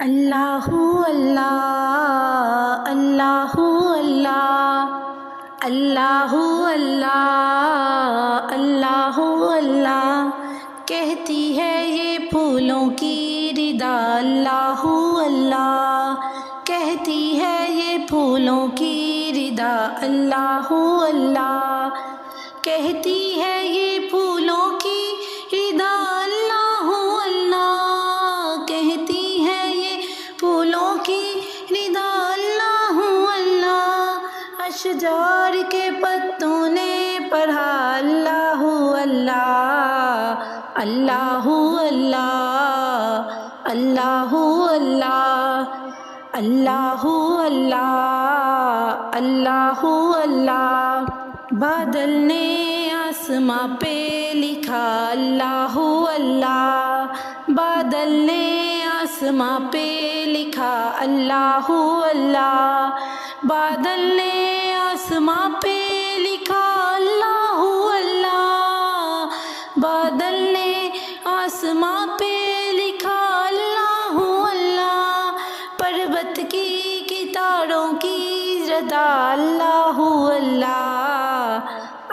اللہ اللہ اللہ اللہ اللہ اللہ اللہ اللہ کہتی ہے یہ پھولوں کی ردا اللہ اللہ کہتی ہے یہ پھولوں کی ردا اللہ اللہ کہتی ہے یہ پھولوں کی ردا اللہ اللہ کہتی ہے یہ پھولوں کی ردا اللہ اللہ اشجار کے پتوں نے پڑھا اللہ اللہ اللہ اللہ اللہ اللہ اللہ اللہ اللہ اللہ بادل نے آسماں پہ لکھا اللہ اللہ بادل نے آسماں پہ لکھا اللہ اللہ بادل نے آسماں پہ لکھا اللہ اللہ بادل نے آسماں پہ لکھا اللہ اللہ پربت کی ستاروں کی ردا اللہ اللہ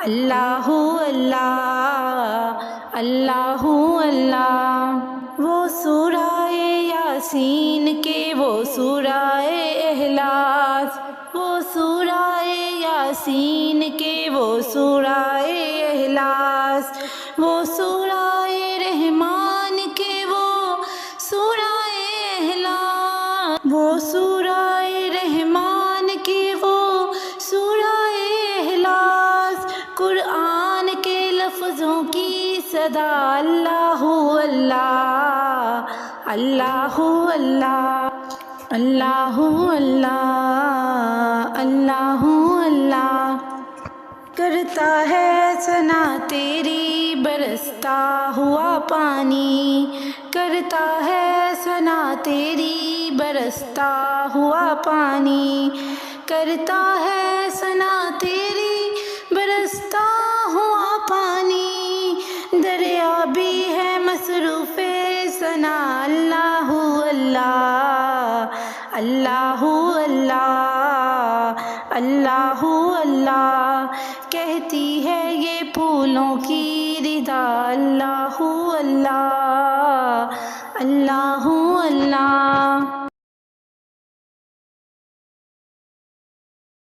اللہ اللہ اللہ اللہ وہ سورہ یاسین کے وہ سورہ اخلاص وہ سورہ یاسین کے وہ سورہ اخلاص وہ سورہ رحمان کے وہ سورہ اخلاص وہ سورہ رحمان کے وہ سورہ اخلاص قرآن کے لفظوں کی صدا اللہ اللہ اللہ اللہ اللہ اللہ اللہ اللہ کرتا ہے ثنا تیری برستا ہوا پانی کرتا ہے ثنا تیری برستا ہوا پانی کرتا ہے ثنا تیری برستا ہوا پانی دریا بھی ہے مصروف ثنا اللہ اللہ اللہ اللہ اللہ اللہ کہتی ہے یہ پھولوں کی ردا اللہ اللہ اللہ اللہ